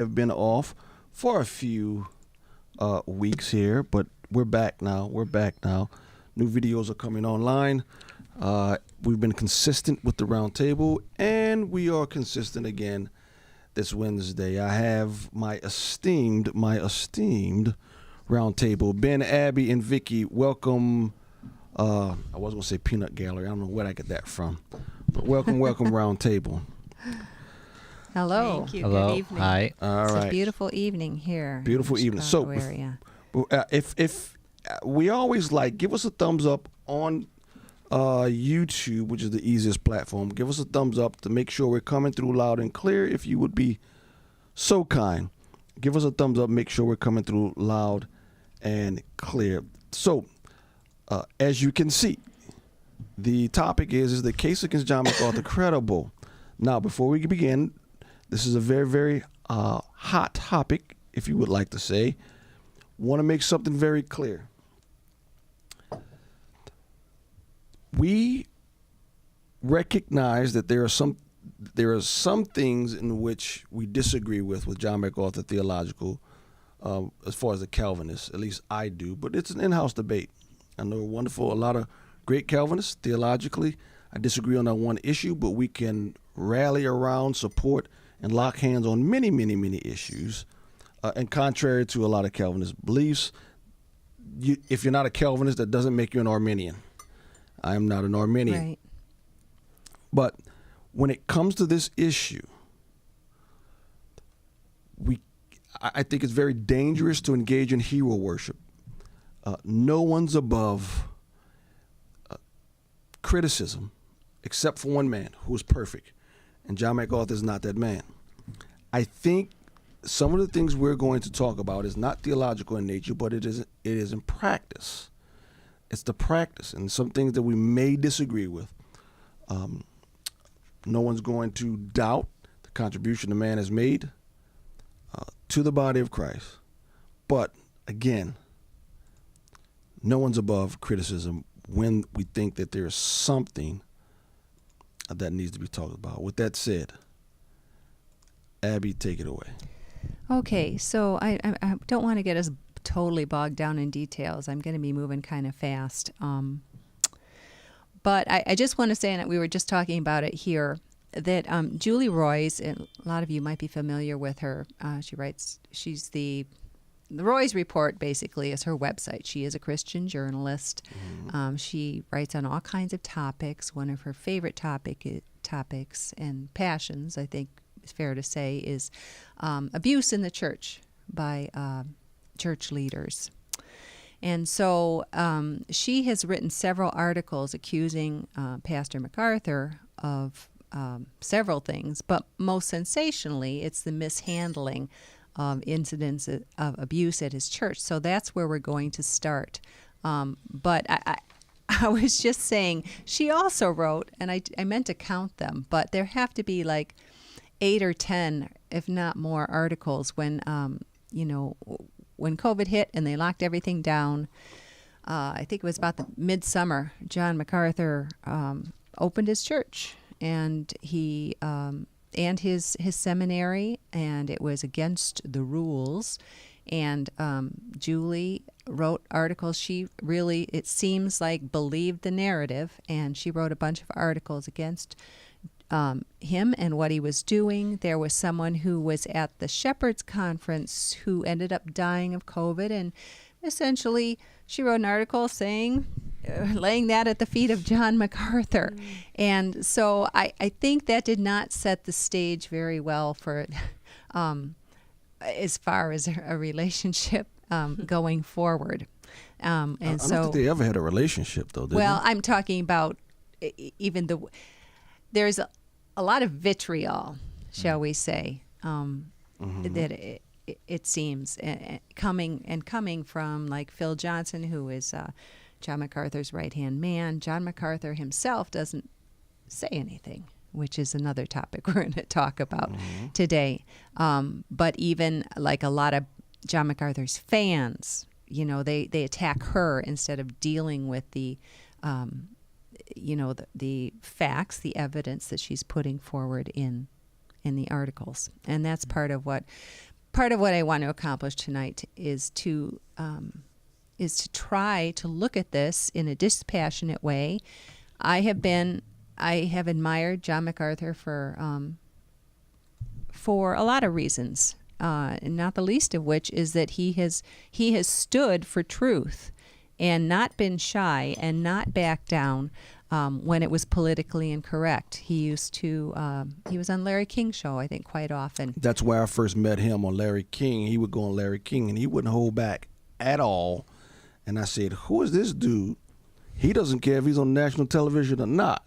have been off for a few weeks here, but we're back now. New videos are coming online. We've been consistent with the roundtable, and we are consistent again this Wednesday. I have my esteemed roundtable, Ben, Abby, and Vicki. Welcome. I was going to say Peanut Gallery. I don't know where I get that from. But welcome, roundtable. Hello. Thank you. Hello. Good evening. Hi. All It's right. a beautiful evening here. Beautiful in the evening. Chicago So, area. if we always give us a thumbs up on YouTube, which is the easiest platform. Give us a thumbs up to make sure we're coming through loud and clear. If you would be so kind, give us a thumbs up. Make sure we're coming through loud and clear. So, as you can see, the topic is the case against John MacArthur credible? Now, before we begin, this is a very, very hot topic, if you would like to say. Want to make something very clear. We recognize that there are some things in which we disagree with John MacArthur theological, as far as the Calvinists. At least I do, but it's an in-house debate. I know a lot of great Calvinists theologically. I disagree on that one issue, but we can rally around, support, and lock hands on many, many, many issues. And contrary to a lot of Calvinist beliefs, if you're not a Calvinist, that doesn't make you an Arminian. I am not an Arminian. Right. But when it comes to this issue, I think it's very dangerous to engage in hero worship. No one's above criticism except for one man who is perfect, and John MacArthur is not that man. I think some of the things we're going to talk about is not theological in nature, but it is in practice. It's the practice, and some things that we may disagree with. No one's going to doubt the contribution the man has made to the body of Christ. But again, no one's above criticism when we think that there's something that needs to be talked about. With that said, Abby, take it away. Okay, so I don't want to get us totally bogged down in details. I'm going to be moving kind of fast. But I just want to say, and we were just talking about it here, that Julie Roys, and a lot of you might be familiar with her. She's the Roys Report, basically, is her website. She is a Christian journalist. Mm-hmm. She writes on all kinds of topics. One of her favorite topics and passions, I think it's fair to say, is abuse in the church by church leaders. And so she has written several articles accusing Pastor MacArthur of several things, but most sensationally, it's the mishandling of incidents of abuse at his church. So that's where we're going to start. But I was just saying, she also wrote, and I meant to count them, but there have to be like 8 or 10, if not more, articles when when COVID hit and they locked everything down. I think it was about the midsummer. John MacArthur opened his church, and he and his seminary, and it was against the rules. And Julie wrote articles. She really, it seems like, believed the narrative, and she wrote a bunch of articles against him and what he was doing. There was someone who was at the Shepherds Conference who ended up dying of COVID, and essentially she wrote an article saying, laying that at the feet of John MacArthur. And so I think that did not set the stage very well for as far as a relationship going forward. And I don't think they ever had a relationship, though, did they? I'm talking about even there's a lot of vitriol, shall we say, that it seems coming from like Phil Johnson, who is John MacArthur's right-hand man. John MacArthur himself doesn't say anything, which is another topic we're going to talk about today. But even like a lot of John MacArthur's fans, they attack her instead of dealing with the facts, the evidence that she's putting forward in the articles. And that's part of what part of what I want to accomplish tonight is to try to look at this in a dispassionate way. I have admired John MacArthur for a lot of reasons, and not the least of which is that he has stood for truth and not been shy and not backed down when it was politically incorrect. He was on Larry King's show, I think, quite often. That's where I first met him, on Larry King. He would go on Larry King, and he wouldn't hold back at all. And I said, who is this dude? He doesn't care if he's on national television or not.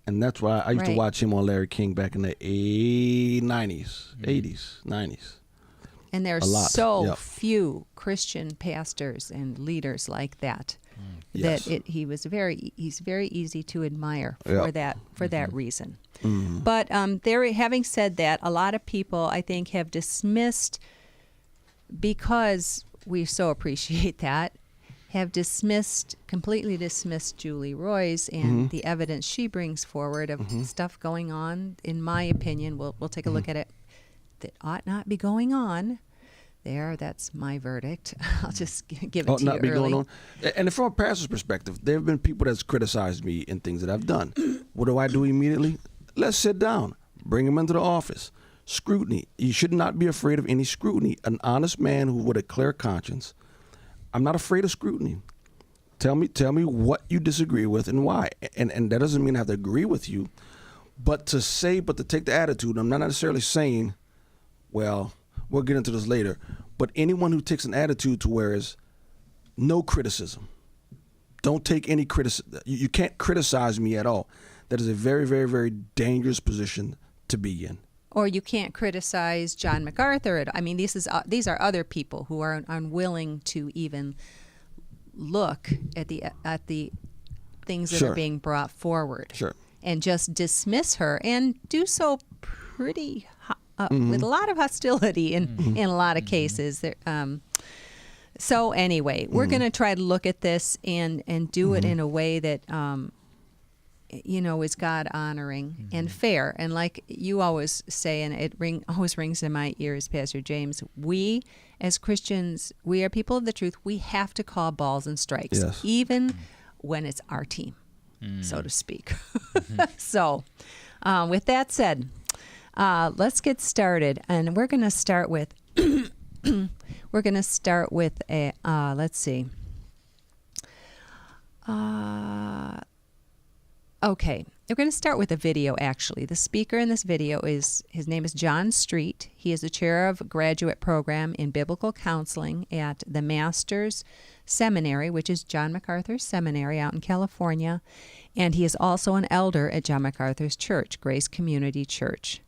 And that's why I used to watch him on Larry King back in the 80s, 90s. And there are few Christian pastors and leaders like that. Yes. He's very easy to admire for that reason. Mm-hmm. But having said that, a lot of people, I think, have dismissed, because we so appreciate that, completely dismissed Julie Roys and the evidence she brings forward of stuff going on, in my opinion, we'll take a look at it, that ought not be going on. That's my verdict. I'll just give it to you early. Going on. And from a pastor's perspective, there have been people that's criticized me in things that I've done. What do I do immediately? Let's sit down. Bring them into the office. Scrutiny. You should not be afraid of any scrutiny. An honest man who with a clear conscience. I'm not afraid of scrutiny. Tell me what you disagree with and why. And that doesn't mean I have to agree with you. But to take the attitude, I'm not necessarily saying, well, we'll get into this later, but anyone who takes an attitude to where is no criticism, don't take any criticism. You can't criticize me at all. That is a very, very, very dangerous position to be in. Or you can't criticize John MacArthur. I mean, these are other people who are unwilling to even look at the things that are being brought forward. Sure. And just dismiss her, and do so pretty with a lot of hostility in a lot of cases. So anyway, we're going to try to look at this and do it in a way that is God honoring and fair. And like you always say, and it always rings in my ears, Pastor James, we as Christians, we are people of the truth. We have to call balls and strikes, even when it's our team, so to speak. So with that said, let's get started, and we're going to start with let's see. Okay, we're going to start with a video, actually. The speaker in this video his name is John Street. He is the chair of a graduate program in biblical counseling at the Master's Seminary, which is John MacArthur's seminary out in California. And he is also an elder at John MacArthur's church, Grace Community Church.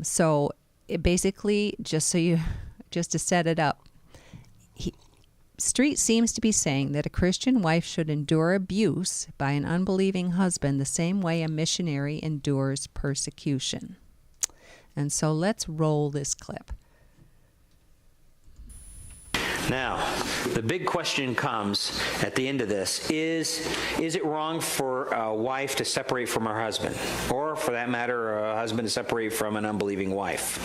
So it basically, just to set it up, Street seems to be saying that a Christian wife should endure abuse by an unbelieving husband the same way a missionary endures persecution. And so let's roll this clip. Now, the big question comes at the end of this, is it wrong for a wife to separate from her husband? Or, for that matter, a husband to separate from an unbelieving wife?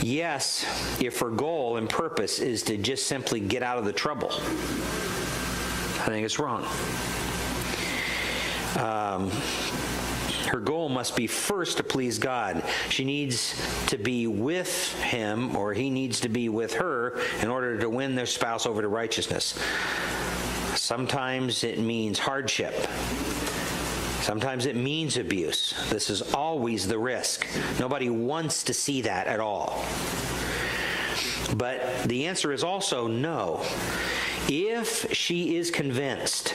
Yes, if her goal and purpose is to just simply get out of the trouble. I think it's wrong. Her goal must be first to please God. She needs to be with him, or he needs to be with her, in order to win their spouse over to righteousness. Sometimes it means hardship. Sometimes it means abuse. This is always the risk. Nobody wants to see that at all. But the answer is also no. If she is convinced,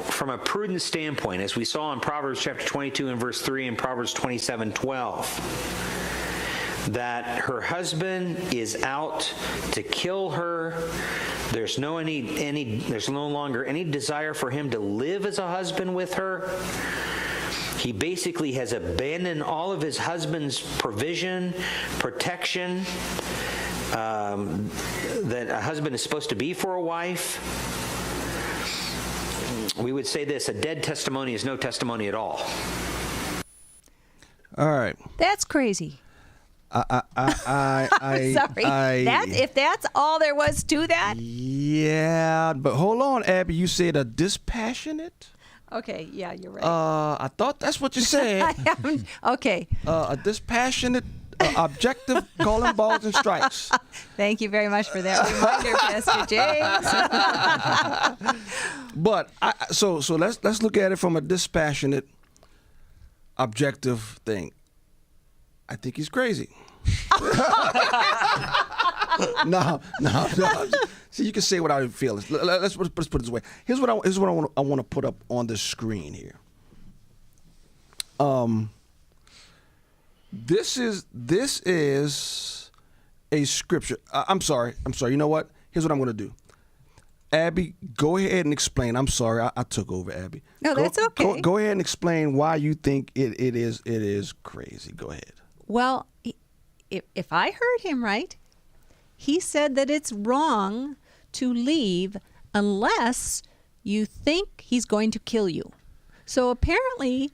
from a prudent standpoint, as we saw in Proverbs chapter 22 and verse 3 and Proverbs 27:12, that her husband is out to kill her, there's no longer any desire for him to live as a husband with her. He basically has abandoned all of his husband's provision, protection, that a husband is supposed to be for a wife. We would say this: a dead testimony is no testimony at all. All right. That's crazy. Sorry. If that's all there was to that? Yeah, but hold on, Abby. You said a dispassionate? Okay, yeah, you're right. I thought that's what you said. Okay. A dispassionate, objective, calling balls and strikes. Thank you very much for that reminder, Pastor James. But so let's look at it from a dispassionate, objective thing. I think he's crazy. No. See, you can say without even feelings. Let's put it this way. Here's what I want to put up on the screen here. This is a scripture. I'm sorry. You know what? Here's what I'm going to do. Abby, go ahead and explain. I'm sorry, I took over, Abby. No, that's okay. Go ahead and explain why you think it is crazy. Go ahead. Well, if I heard him right, he said that it's wrong to leave unless you think he's going to kill you. So apparently,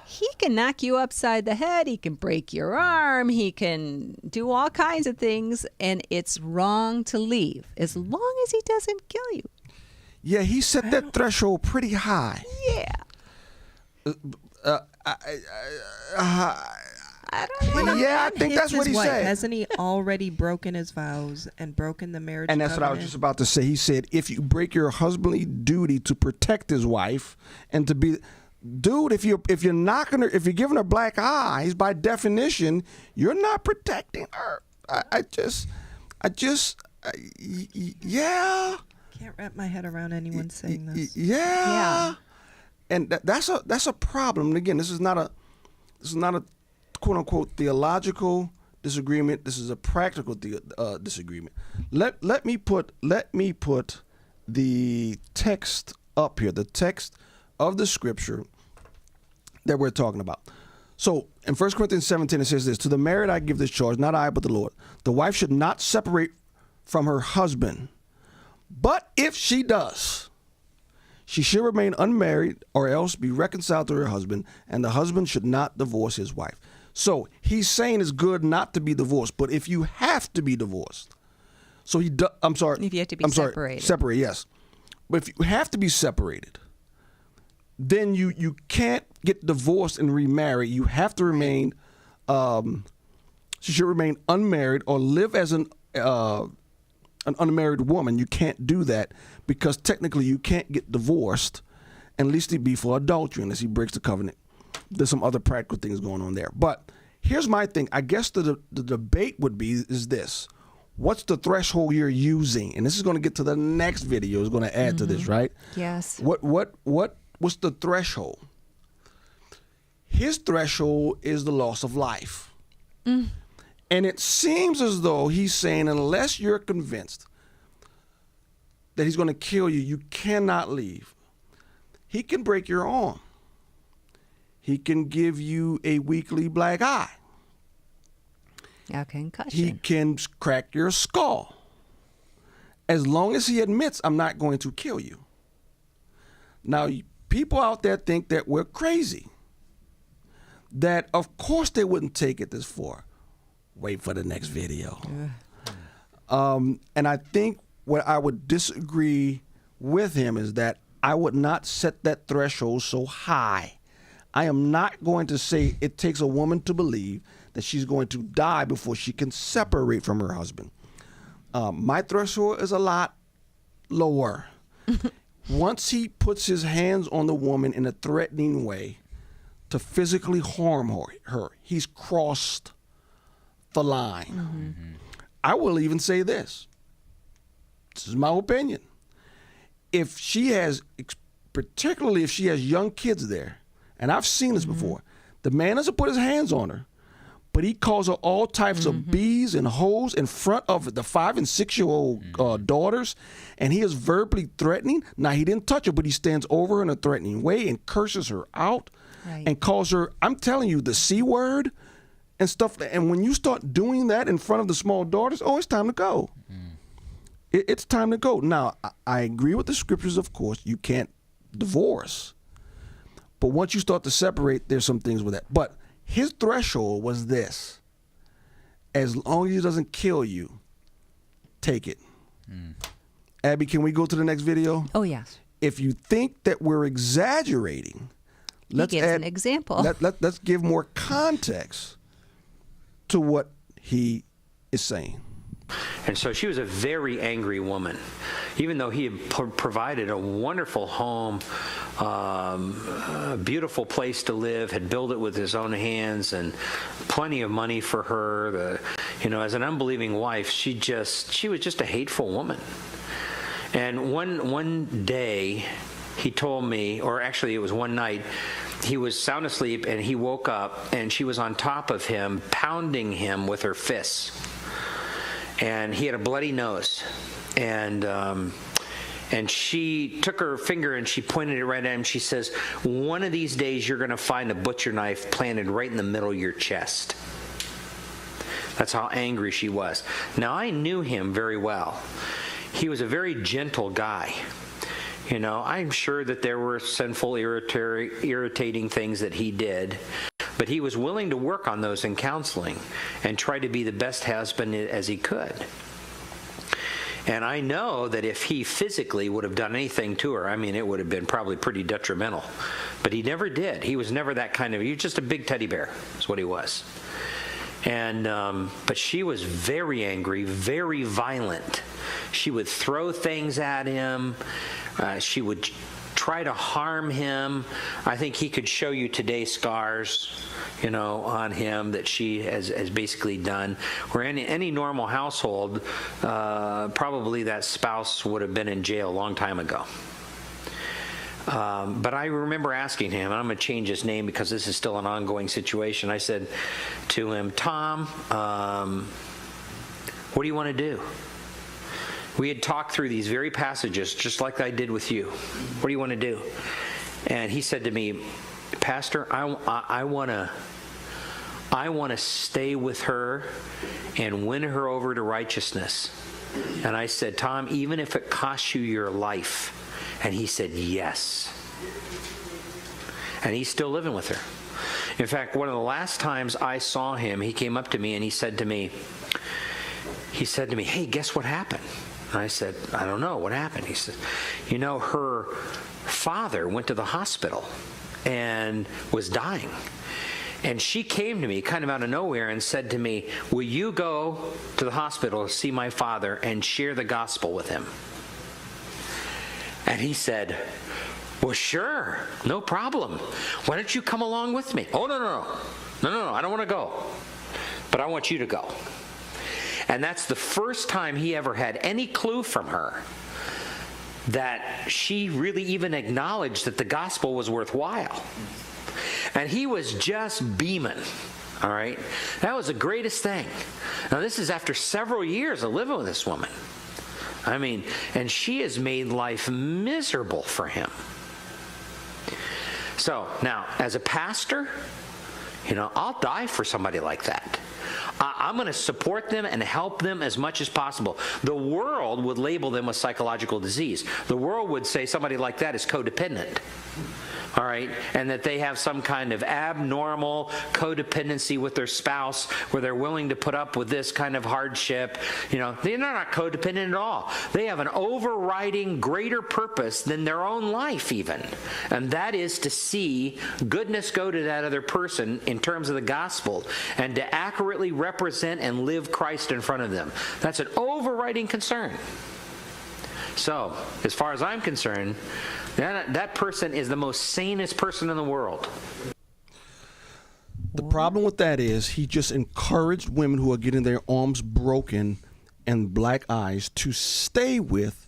he can knock you upside the head, he can break your arm, he can do all kinds of things, and it's wrong to leave as long as he doesn't kill you. Yeah, he set that threshold pretty high. Yeah. I don't know. Yeah, I think that's what he said. Hasn't he already broken his vows and broken the marriage And that's covenant? what I was just about to say. He said, if you break your husbandly duty to protect his wife and to be... Dude, if you're knocking her, if you're giving her black eyes, by definition, you're not protecting her. Yeah. Can't wrap my head around anyone saying this. Yeah. And that's a problem. And again, this is not a quote unquote theological disagreement. This is a practical disagreement. Let me put the text up here. The text of the scripture that we're talking about. So in 1 Corinthians 17, it says this: to the married I give this charge, not I, but the Lord. The wife should not separate from her husband. But if she does, she should remain unmarried or else be reconciled to her husband, and the husband should not divorce his wife. So he's saying it's good not to be divorced, but if you have to be divorced, so I'm sorry. If you have to be separated. Separate, yes. But if you have to be separated, then you can't get divorced and remarry. You have to remain, she should remain unmarried or live as an unmarried woman. You can't do that because technically you can't get divorced, at least it be for adultery unless he breaks the covenant. There's some other practical things going on there. But here's my thing. I guess the debate would be is this: what's the threshold you're using? And this is going to get to the next video. It's going to add to this, right? Yes. What's the threshold? His threshold is the loss of life. And it seems as though he's saying unless you're convinced that he's going to kill you, you cannot leave. He can break your arm. He can give you a weekly black eye. A concussion. He can crack your skull. As long as he admits, I'm not going to kill you. Now, people out there think that we're crazy. That, of course, they wouldn't take it this far. Wait for the next video. And I think what I would disagree with him is that I would not set that threshold so high. I am not going to say it takes a woman to believe that she's going to die before she can separate from her husband. My threshold is a lot lower. Once he puts his hands on the woman in a threatening way to physically harm her, he's crossed the line. I will even say this. This is my opinion. If she has, particularly if she has young kids there, and I've seen this before, the man doesn't put his hands on her, but he calls her all types of bees and hoes in front of the 5 and 6 year old daughters, and he is verbally threatening. Now, he didn't touch her, but he stands over her in a threatening way and curses her out and calls her, I'm telling you, the C word and stuff. And when you start doing that in front of the small daughters, it's time to go. It's time to go. Now, I agree with the scriptures, of course. You can't divorce. But once you start to separate, there's some things with that. But his threshold was this. as long as he doesn't kill you, take it. Abby, can we go to the next video? Oh, yes. If you think that we're exaggerating, He gives an example. Let's give more context to what he is saying. And so she was a very angry woman. Even though he had provided a wonderful home, a beautiful place to live, had built it with his own hands, and plenty of money for her. As an unbelieving wife, she was just a hateful woman. And one day, he told me, or actually it was one night, he was sound asleep and he woke up and she was on top of him, pounding him with her fists. And he had a bloody nose. And she took her finger and she pointed it right at him. She says, "One of these days you're going to find a butcher knife planted right in the middle of your chest." That's how angry she was. Now, I knew him very well. He was a very gentle guy. I'm sure that there were sinful, irritating things that he did, but he was willing to work on those in counseling and try to be the best husband as he could. And I know that if he physically would have done anything to her, it would have been probably pretty detrimental. But he never did. He was never that kind of, he was just a big teddy bear, is what he was. And but she was very angry, very violent. She would throw things at him. She would try to harm him. I think he could show you today scars, on him that she has basically done. Where in any normal household, probably that spouse would have been in jail a long time ago. But I remember asking him, and I'm going to change his name because this is still an ongoing situation. I said to him, "Tom, what do you want to do?" We had talked through these very passages, just like I did with you. What do you want to do? And he said to me, "Pastor, I want to stay with her and win her over to righteousness." And I said, "Tom, even if it costs you your life." And he said, "Yes." And he's still living with her. In fact, one of the last times I saw him, he came up to me and he said to me, "Hey, guess what happened?" And I said, "I don't know. What happened?" He said, "Her father went to the hospital and was dying. And she came to me kind of out of nowhere and said to me, 'Will you go to the hospital to see my father and share the gospel with him?'" And he said, "Well, sure, no problem. Why don't you come along with me?" "Oh, no, I don't want to go. But I want you to go." And that's the first time he ever had any clue from her that she really even acknowledged that the gospel was worthwhile. And he was just beaming, all right? That was the greatest thing. Now, this is after several years of living with this woman. And she has made life miserable for him. So, now, as a pastor, I'll die for somebody like that. I'm going to support them and help them as much as possible. The world would label them with psychological disease. The world would say somebody like that is codependent. All right, and that they have some kind of abnormal codependency with their spouse where they're willing to put up with this kind of hardship. They're not codependent at all. They have an overriding greater purpose than their own life even. And that is to see goodness go to that other person in terms of the gospel and to accurately represent and live Christ in front of them. That's an overriding concern. So, as far as I'm concerned, that person is the most sanest person in the world. The problem with that is he just encouraged women who are getting their arms broken and black eyes to stay with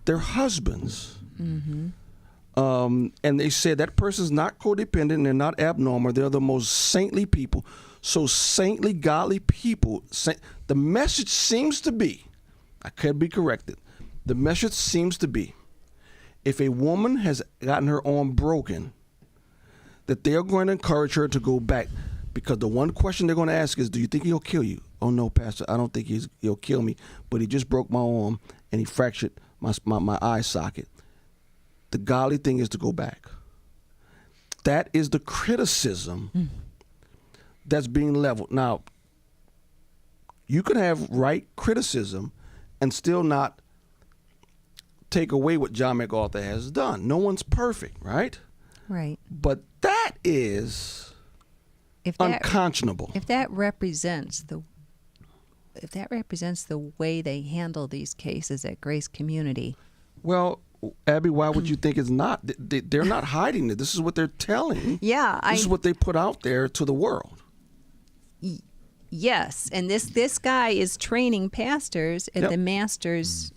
their husbands. Mm-hmm. And they said that person's not codependent, they're not abnormal, they're the most saintly people. So saintly, godly people, the message seems to be, I could be corrected, the message seems to be, if a woman has gotten her arm broken, that they're going to encourage her to go back. Because the one question they're going to ask is, do you think he'll kill you? "Oh, no, Pastor, I don't think he'll kill me, but he just broke my arm and he fractured my eye socket." The godly thing is to go back. That is the criticism that's being leveled. Now, You can have right criticism and still not take away what John MacArthur has done. No one's perfect, right? Right. But that is unconscionable. If that represents the way they handle these cases at Grace Community. Well, Abby, why would you think it's not? They're not hiding it. This is what they're telling. Yeah. This is what they put out there to the world. Yes. And this guy is training pastors at the Master's.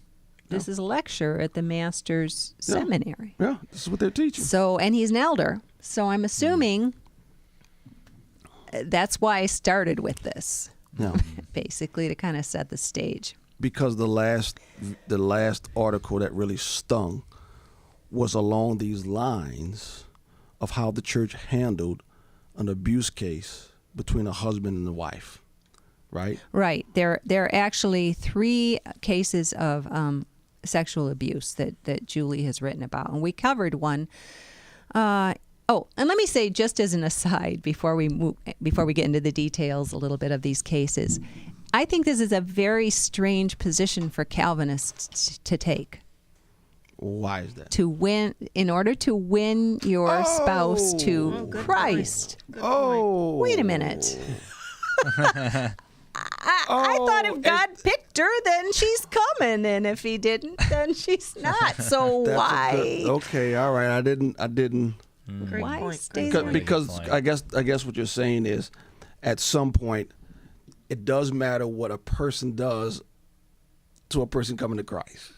This is a lecture at the Master's Seminary. Yeah, this is what they're teaching. So, and he's an elder. So I'm assuming that's why I started with this. Yeah. Basically to kind of set the stage. Because the last article that really stung was along these lines of how the church handled an abuse case between a husband and a wife, right? Right. There are actually 3 cases of sexual abuse that Julie has written about, and we covered one. And let me say, just as an aside, before we get into the details a little bit of these cases, I think this is a very strange position for Calvinists to take. Why is that? In order to win your spouse to Christ. Wait a minute. I thought if God picked her, then she's coming, and if He didn't, then she's not. So why? Okay, all right. I didn't. Great Why point. stay Great there? Because I guess what you're saying is, at some point, it does matter what a person does to a person coming to Christ.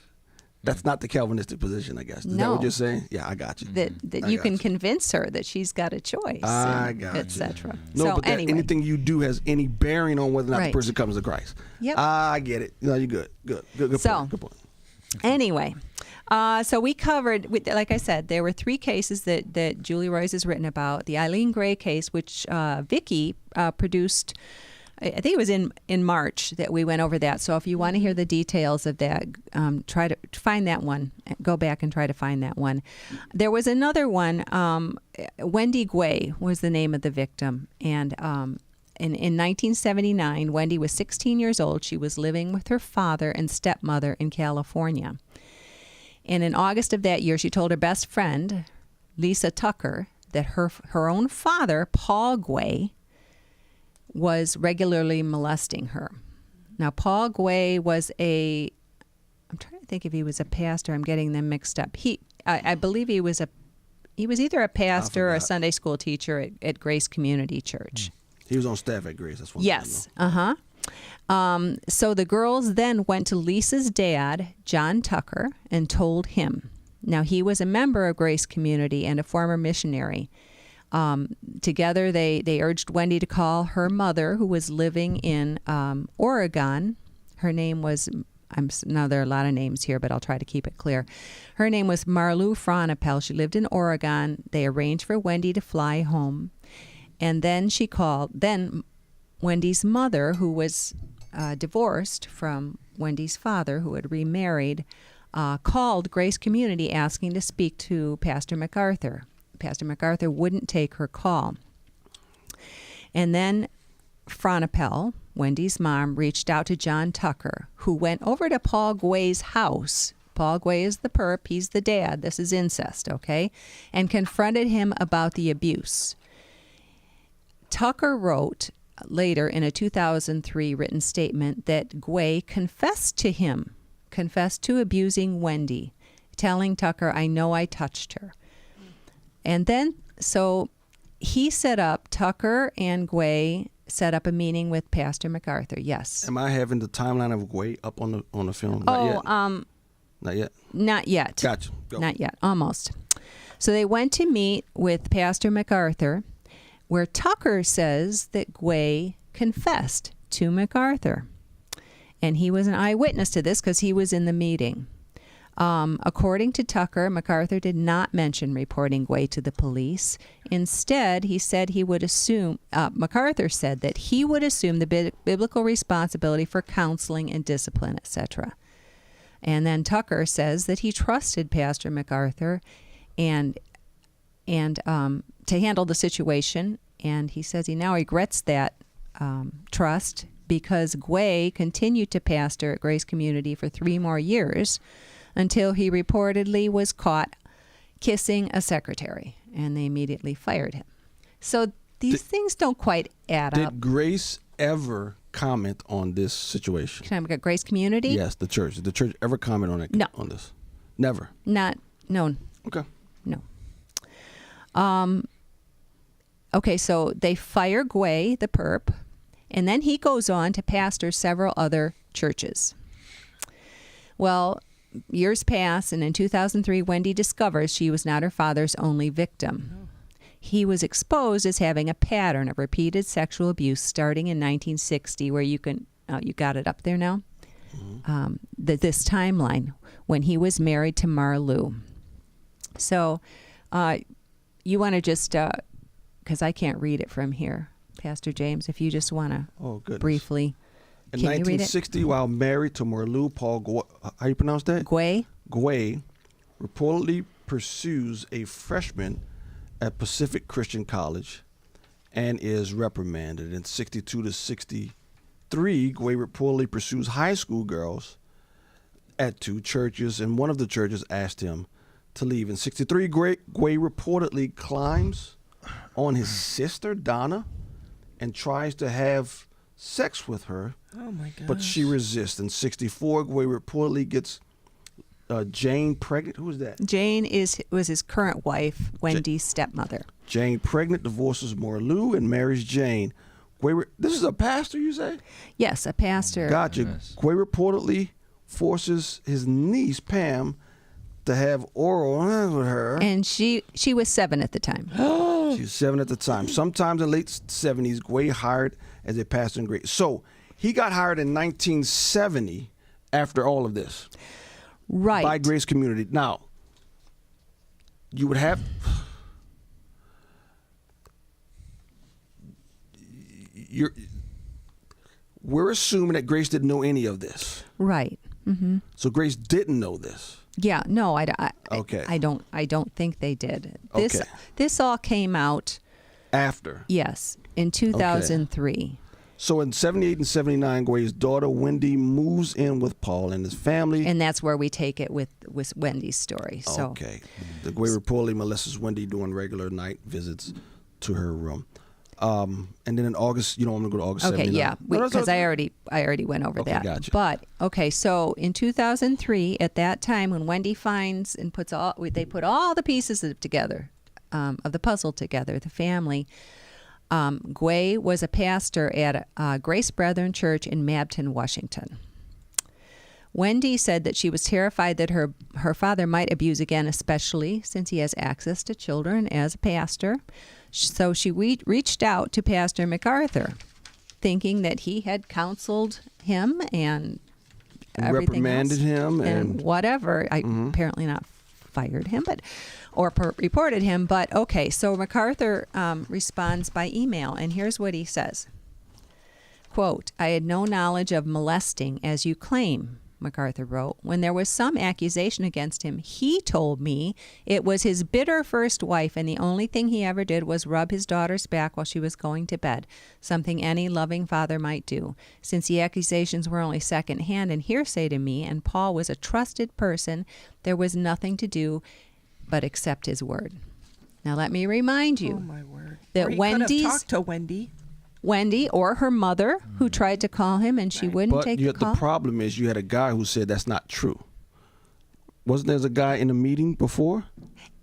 That's not the Calvinistic position, I guess. Is that what you're saying? Yeah, I got you. That you can convince her that she's got a choice, I got you. etc. No, So but that anyway, anything you do has any bearing on whether or not Right. the person comes to Christ. Yep. I get it. No, you're good. Good So- point. Good point. Anyway, so we covered, like I said, there were 3 cases that Julie Royce has written about. The Eileen Gray case, which Vicki produced, I think it was in March that we went over that. So if you want to hear the details of that, try to find that one. Go back and try to find that one. There was another one. Wendy Guay was the name of the victim. And in 1979, Wendy was 16 years old. She was living with her father and stepmother in California. And in August of that year, she told her best friend, Lisa Tucker, that her own father, Paul Guay, was regularly molesting her. Now, Paul Guay was I'm trying to think if he was a pastor. I'm getting them mixed up. I believe he was either a pastor or a Sunday school teacher at Grace Community Church. He was on staff at Grace. That's one Yes. thing I know. So the girls then went to Lisa's dad, John Tucker, and told him. Now, he was a member of Grace Community and a former missionary. Together, they urged Wendy to call her mother, who was living in Oregon. Her name was, now there are a lot of names here, but I'll try to keep it clear. Her name was Marlou Fronapel. She lived in Oregon. They arranged for Wendy to fly home. And then she called, Wendy's mother, who was divorced from Wendy's father, who had remarried, called Grace Community asking to speak to Pastor MacArthur. Pastor MacArthur wouldn't take her call. And then Fronapel, Wendy's mom, reached out to John Tucker, who went over to Paul Guay's house. Paul Guay is the perp. He's the dad. This is incest, okay? And confronted him about the abuse. Tucker wrote later in a 2003 written statement that Guay confessed to abusing Wendy, telling Tucker, "I know I touched her." And then, so Tucker and Guay set up a meeting with Pastor MacArthur. Yes. Am I having the timeline of Guay up on the film? Not yet. Not yet. Not yet. Gotcha. Go. Not yet. Almost. So they went to meet with Pastor MacArthur, where Tucker says that Guay confessed to MacArthur. And he was an eyewitness to this because he was in the meeting. According to Tucker, MacArthur did not mention reporting Guay to the police. Instead, he said MacArthur said that he would assume the biblical responsibility for counseling and discipline, etc. And then Tucker says that he trusted Pastor MacArthur and to handle the situation. And he says he now regrets that trust because Gway continued to pastor at Grace Community for 3 more years until he reportedly was caught kissing a secretary, and they immediately fired him. So these things don't quite add up. Did Grace ever comment on this situation? Can I look at Grace Community? Yes, the church. Did the church ever comment on it? No. On this? Never. No. Okay. No. Okay, so they fire Gway, the perp, and then he goes on to pastor several other churches. Well, years pass, and in 2003, Wendy discovers she was not her father's only victim. He was exposed as having a pattern of repeated sexual abuse starting in 1960, where you got it up there now? This timeline, when he was married to Marlou. So you want to just, because I can't read it from here, Pastor James, if you just want to briefly. In Can you read it? 1960, while married to Marlou Paul, how you pronounce that? Gway reportedly pursues a freshman at Pacific Christian College and is reprimanded. In 62 to 63, Gway reportedly pursues high school girls at 2 churches, and one of the churches asked him to leave. In 63, Gway reportedly climbs on his sister, Donna, and tries to have sex with her. Oh my gosh. But she resists. In 64, Gway reportedly gets Jane pregnant. Who is that? Jane was his current wife, Wendy's stepmother. Jane pregnant, divorces Marlou, and marries Jane. This is a pastor, you say? Yes, a pastor. Gotcha. Goodness. Gway reportedly forces his niece, Pam, to have oral with her. And she was 7 at the time. She was 7 at the time. Sometimes in the late 70s, Gway hired as a pastor in Grace. So he got hired in 1970 after all of this. Right. By Grace Community. Now, you would have... We're assuming that Grace didn't know any of this. Right. Mm-hmm. So Grace didn't know this. Yeah. No, Okay. I don't think they did. Okay. This all came out. After. Yes, in 2003. So in 78 and 79, Gway's daughter, Wendy, moves in with Paul and his family. And that's where we take it with Wendy's story. So. Okay. The Gway reportedly molested Wendy doing regular night visits to her room. And then in August, you don't want to go to August 79. Okay, yeah, because I already went over that. Gotcha. But okay, so in 2003, at that time when Wendy finds and they put all the pieces together, of the puzzle together, the family. Gway was a pastor at Grace Brethren Church in Mabton, Washington. Wendy said that she was terrified that her father might abuse again, especially since he has access to children as a pastor. So she reached out to Pastor MacArthur, thinking that he had counseled him and everything reprimanded else, him and whatever. Apparently not fired him, or reported him. But okay, so MacArthur responds by email, and here's what he says. Quote, "I had no knowledge of molesting as you claim," MacArthur wrote. "When there was some accusation against him, he told me it was his bitter first wife, and the only thing he ever did was rub his daughter's back while she was going to bed, something any loving father might do. Since the accusations were only second-hand and hearsay to me, and Paul was a trusted person, there was nothing to do but accept his word." Now let me remind you, Oh my word. that Or he Wendy's- could have talked to Wendy. or her mother, who tried to call him and she wouldn't But take the call. the problem is you had a guy who said that's not true. Wasn't there a guy in the meeting before?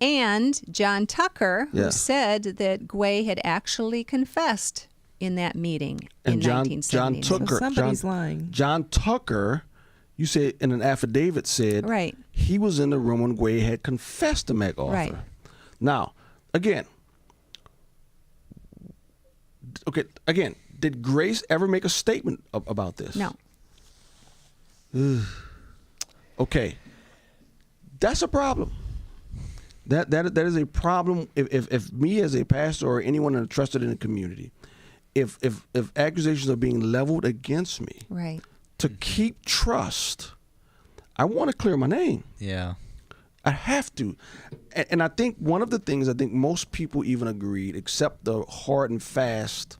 And John Tucker, who Yeah. said that Gway had actually confessed in that meeting in And John 1979. Tucker. So somebody's lying. John Tucker, you said in an affidavit said Right. he was in the room when Gway had confessed to MacArthur. Right. Now, again, did Grace ever make a statement about this? No. Okay, that's a problem. That is a problem. If me as a pastor or anyone entrusted in the community, if accusations are being leveled against me, Right. to keep trust, I want to clear my name. Yeah. I have to. And I think one of the things I think most people even agreed, except the hard and fast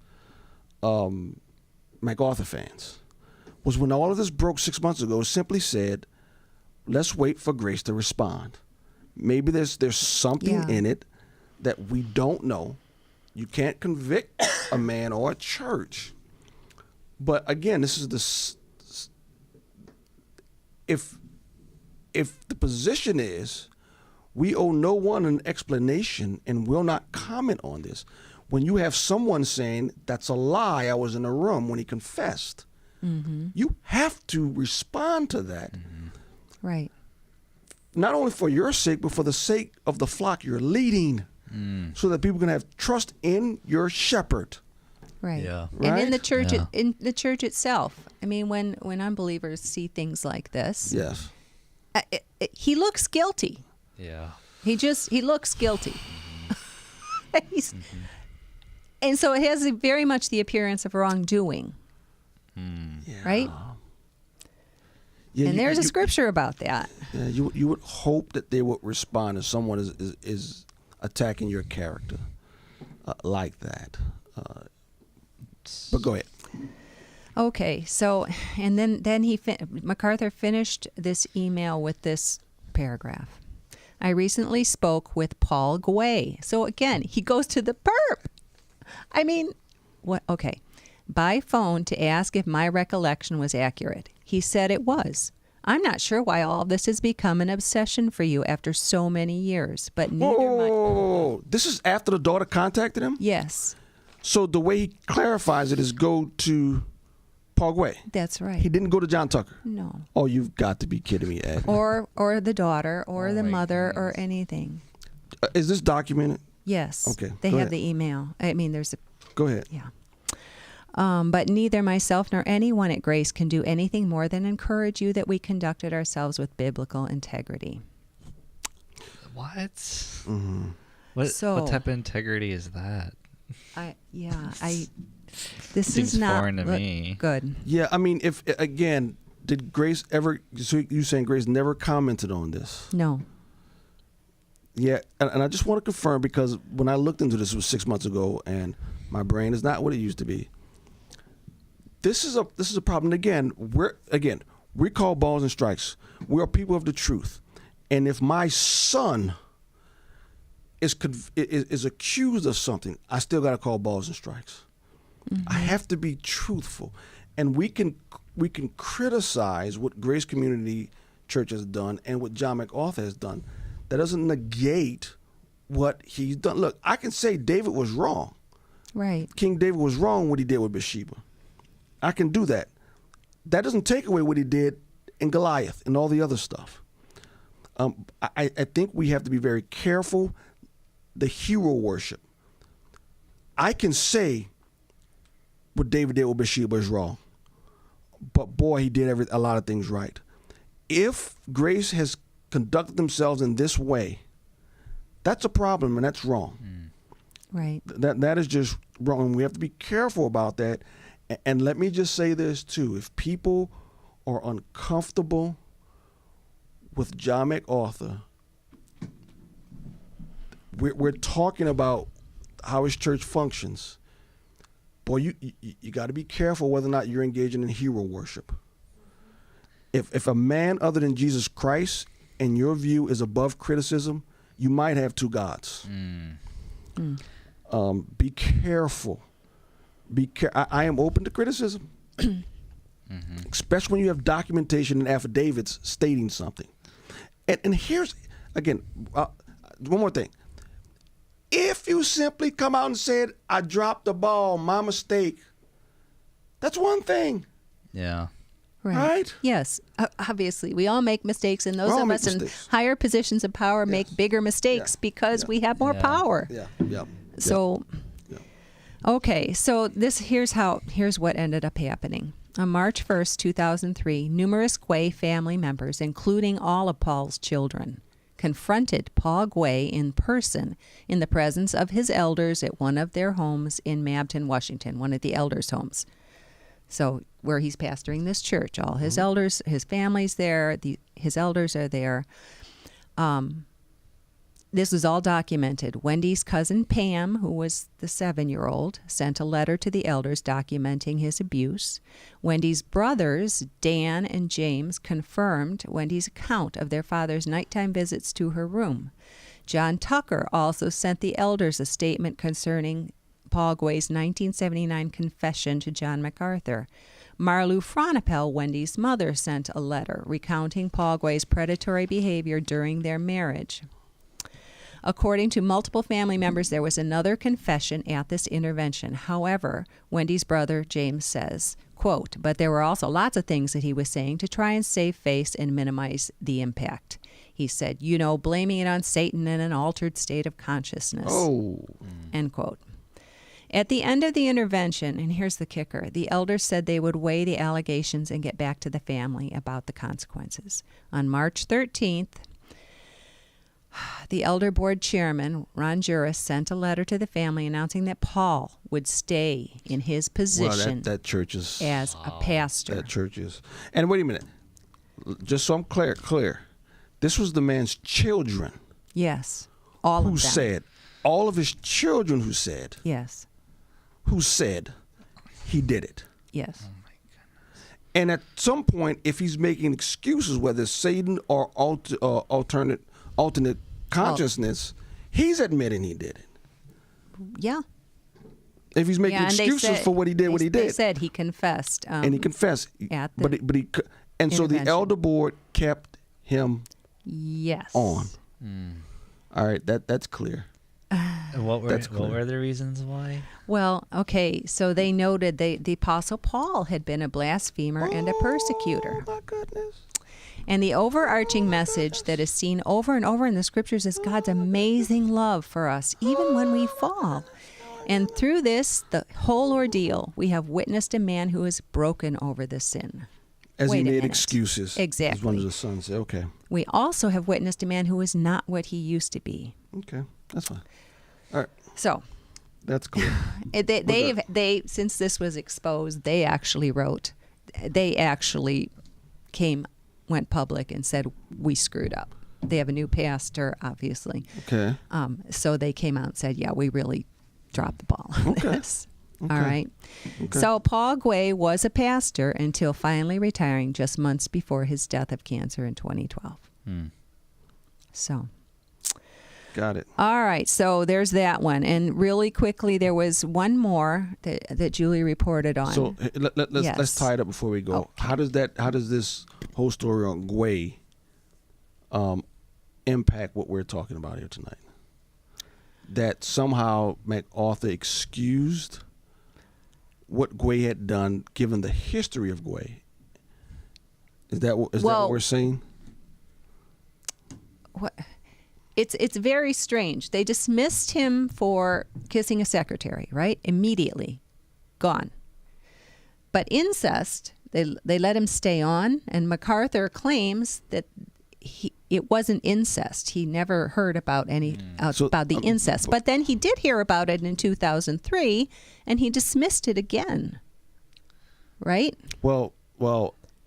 MacArthur fans was when all of this broke 6 months ago, simply said, let's wait for Grace to respond. Maybe there's something in it that we don't know. You can't convict a man or a church. But again, this is if the position is we owe no one an explanation and will not comment on this, when you have someone saying that's a lie, I was in a room when he confessed, you have to respond to that. Right. Not only for your sake, but for the sake of the flock you're leading, so that people can have trust in your shepherd. Right. Yeah. And in the church, Yeah. in the church itself. I mean, when unbelievers see things like this, Yes. He looks guilty. Yeah. He looks guilty. And so it has very much the appearance of wrongdoing. Yeah. Right? Yeah, And there's a scripture about that. Yeah, you would hope that they would respond if someone is attacking your character like that. But go ahead. Okay, so, and then MacArthur finished this email with this paragraph. I recently spoke with Paul Guay. So again, he goes to the perp. I mean, what? Okay. By phone to ask if my recollection was accurate. He said it was. I'm not sure why all this has become an obsession for you after so many years, but neither Whoa. This is after the daughter contacted him? Yes, So the way he clarifies it is go to Paul Guay. that's right. He didn't go to John Tucker. No. Oh, you've got to be kidding me, Ed. Or the daughter or the my mother or goodness. anything. Is this documented? Yes. Okay, They go have ahead. the email. I mean, there's a Go ahead. Yeah. But neither myself nor anyone at Grace can do anything more than encourage you that we conducted ourselves with biblical integrity. What? Mm-hmm. What So- type of integrity is that? This Seems is not foreign to look me. good. Yeah, I mean, if again, did Grace ever? So you saying Grace never commented on this? No. Yeah, and I just want to confirm because when I looked into this, it was 6 months ago, and my brain is not what it used to be. This is a problem. Again, we call balls and strikes. We are people of the truth, and if my son is accused of something, I still got to call balls and strikes. I have to be truthful, and we can criticize what Grace Community Church has done and what John MacArthur has done. That doesn't negate what he's done. Look, I can say David was wrong. Right. King David was wrong what he did with Bathsheba. I can do that. That doesn't take away what he did in Goliath and all the other stuff. I think we have to be very careful. The hero worship. I can say what David did with Bathsheba is wrong, but boy, he did a lot of things right. If Grace has conducted themselves in this way, that's a problem and that's wrong. Right. That is just wrong. And we have to be careful about that. And let me just say this too: if people are uncomfortable with John MacArthur, we're talking about how his church functions. Boy, you got to be careful whether or not you're engaging in hero worship. If a man other than Jesus Christ, in your view, is above criticism, you might have two gods. Be careful. I am open to criticism, especially when you have documentation and affidavits stating something. And here's, again, one more thing. If you simply come out and said, I dropped the ball, my mistake, that's one thing. Yeah. Right? Yes. Obviously, we all make mistakes, and those We all of make us in mistakes. higher positions of power make bigger mistakes because we have more Yeah. power. Yeah. So, Yeah. okay, so here's what ended up happening. On March 1st, 2003, numerous Guay family members, including all of Paul's children, confronted Paul Guay in person in the presence of his elders at one of their homes in Mabton, Washington, one of the elders' homes. So where he's pastoring this church, all his elders, his family's there, his elders are there. This was all documented. Wendy's cousin Pam, who was the 7-year-old, sent a letter to the elders documenting his abuse. Wendy's brothers, Dan and James, confirmed Wendy's account of their father's nighttime visits to her room. John Tucker also sent the elders a statement concerning Paul Guay's 1979 confession to John MacArthur. Marlou Fronapel, Wendy's mother, sent a letter recounting Paul Guay's predatory behavior during their marriage. According to multiple family members, there was another confession at this intervention. However, Wendy's brother, James, says, quote, but there were also lots of things that he was saying to try and save face and minimize the impact. He said, blaming it on Satan in an altered state of consciousness. Oh. End quote. At the end of the intervention, and here's the kicker, the elders said they would weigh the allegations and get back to the family about the consequences. On March 13th, the elder board chairman, Ron Juris, sent a letter to the family announcing that Paul would stay in his position that church is, as a pastor. That church is. And wait a minute. Just so I'm clear. This was the man's children. Yes. All of them. Who said, all of his children who said. Yes. Who said he did it. Yes. And at some point, if he's making excuses, whether it's Satan or alternate consciousness, he's admitting he did it. Yeah. If he's making excuses for what he did, They said he confessed. And he confessed. At so the elder board kept him on. All right, that's clear. What were the reasons why? Well, okay, so they noted the Apostle Paul had been a blasphemer and a persecutor. Oh, my goodness. And the overarching message that is seen over and over in the scriptures is God's amazing love for us, even when we fall. And through this, the whole ordeal, we have witnessed a man who is broken over the sin. As Wait he a made minute. excuses. Exactly. As one of the sons said, okay. We also have witnessed a man who is not what he used to be. Okay, that's fine. All right. So that's clear. they since this was exposed, they actually went public and said, we screwed up. They have a new pastor, obviously. Okay. So they came out and said, yeah, we really dropped the ball on this. Okay. All right. Okay. So Paul Guay was a pastor until finally retiring just months before his death of cancer in 2012. So. Got it. All right, so there's that one. And really quickly, there was one more that Julie reported on. So let's tie it up before we go. Okay. How does this whole story on Guay impact what we're talking about here tonight? That somehow MacArthur excused what Guay had done, given the history of Guay. Is that what we're saying? What? It's very strange. They dismissed him for kissing a secretary, right? Immediately. Gone. But incest, they let him stay on, and MacArthur claims that it wasn't incest. He never heard about about the incest. But then he did hear about it in 2003, and he dismissed it again. Right? Well,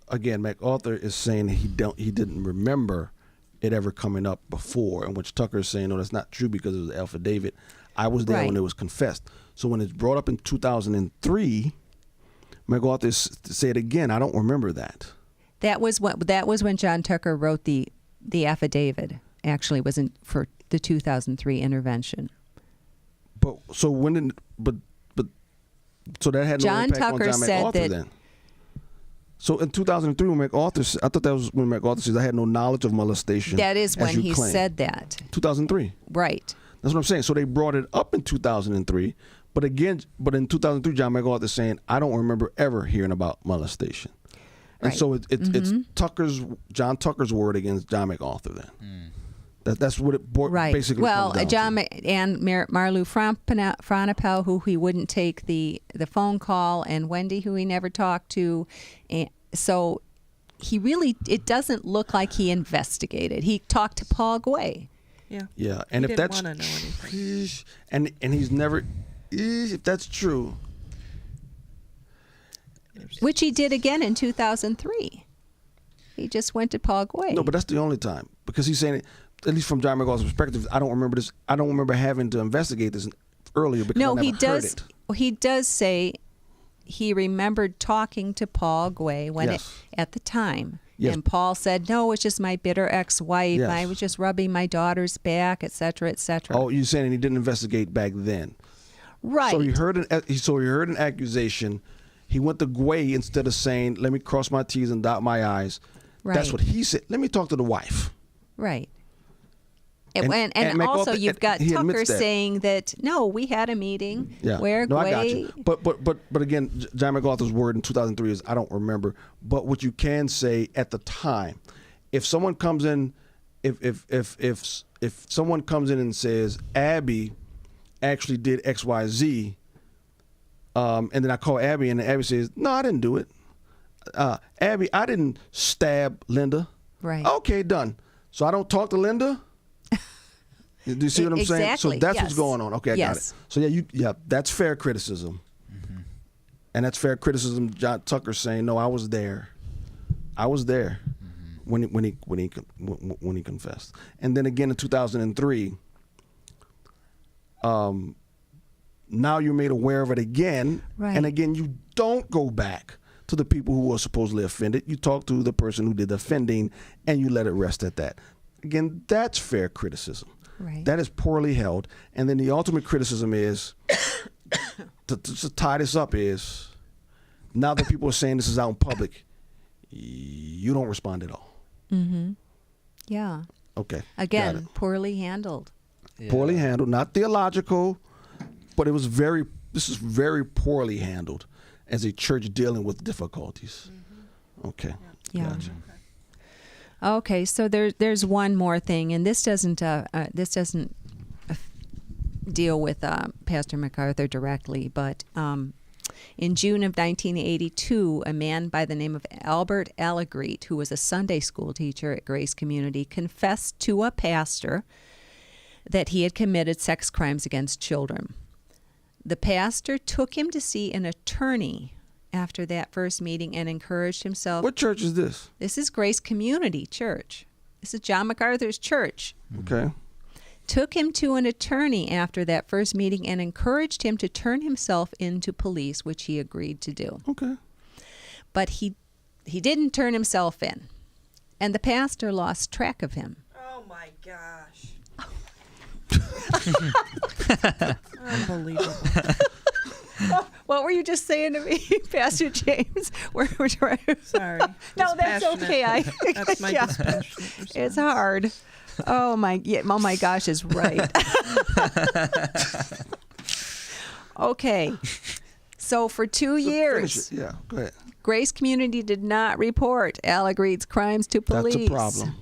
again, MacArthur is saying he didn't remember it ever coming up before, and which Tucker is saying, no, that's not true because it was affidavit. I was there when it was confessed. So when it's brought up in 2003, MacArthur said again, I don't remember that. That was when John Tucker wrote the affidavit. Actually, was for the 2003 intervention. So that had no impact on John MacArthur then. So in 2003, when MacArthur, I thought that was when MacArthur says, I had no knowledge of molestation. That is when he claim. said that. 2003. Right. That's what I'm saying. So they brought it up in 2003, but in 2003, John MacArthur is saying, I don't remember ever hearing about molestation. And so it's John Tucker's word against John MacArthur then. That's what it basically comes down John to. And Marlou Fronapel, who he wouldn't take the phone call, and Wendy, who he never talked to. And so it doesn't look like he investigated. He talked to Paul Guay. Yeah. Yeah. And he if didn't that's want to know anything. and he's never, if that's true. Which he did again in 2003. He just went to Paul Guay. No, but that's the only time, because he's saying at least from John MacArthur's perspective, I don't remember this. I don't remember having to investigate this earlier because I never heard it. He does say he remembered talking to Paul Guay at the time. Yes. And Paul said, no, it's just my bitter ex-wife. Yes. I was just rubbing my daughter's back, et cetera, et cetera. Oh, you're saying he didn't investigate back then? Right. So he heard an accusation. He went to Guay instead of saying, let me cross my T's and dot my I's. Right. That's what he said. Let me talk to the wife. Right. And And MacArthur, also you've got he Tucker admits that. saying that, no, we had a meeting where no, Guay... I got you. But again, John MacArthur's word in 2003 is, I don't remember. But what you can say at the time, if someone comes in, if someone comes in and says, Abby actually did X, Y, Z, and then I call Abby and Abby says, no, I didn't do it. Abby, I didn't stab Linda. Right. Okay, done. So I don't talk to Linda? Do you see what I'm saying? So Exactly, that's yes. what's going on. Okay, I got it. So that's fair criticism. Mm-hmm. And that's fair criticism. John Tucker saying, no, I was there. I was there when he confessed. And then again in 2003, now you're made aware of it again. Right. And again, you don't go back to the people who were supposedly offended. You talk to the person who did the offending and you let it rest at that. Again, that's fair criticism. Right. That is poorly held. And then the ultimate criticism is, to tie this up is, now that people are saying this is out in public, you don't respond at all. Mm-hmm. Yeah. Okay. Again, poorly handled. Yeah. Poorly handled, not theological, but this is very poorly handled as a church dealing with difficulties. Mm-hmm. Okay. Yeah. Gotcha. Okay, so there's one more thing, and this doesn't deal with Pastor MacArthur directly, but in June of 1982, a man by the name of Albert Allegrete, who was a Sunday school teacher at Grace Community, confessed to a pastor that he had committed sex crimes against children. The pastor took him to see an attorney after that first meeting and encouraged himself. What church is this? This is Grace Community Church. This is John MacArthur's church. Okay. Took him to an attorney after that first meeting and encouraged him to turn himself into police, which he agreed to do. Okay. But he didn't turn himself in, and the pastor lost track of him. Oh my gosh. Unbelievable. What were you just saying to me, Pastor James? We're trying. Sorry. No, that's okay. That's my Yeah. dispassionate response. It's hard. Oh my gosh is right. Okay. So for 2 years, Finish it. Yeah, go ahead. Grace Community did not report Allegrete's crimes to police. That's a problem.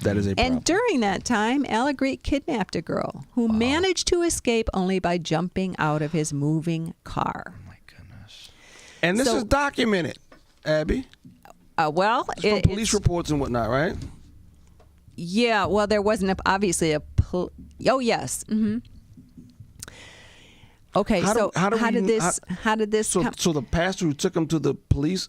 That is a problem. And during that time, Allegrete kidnapped a girl who managed to escape only by jumping out of his moving car. Oh my goodness. And this So- is documented, Abby. Well, It's from police reports and whatnot, right? yeah. Well, there wasn't obviously a. Oh yes. Mm-hmm. Okay. How did this So, come? so the pastor who took him to the police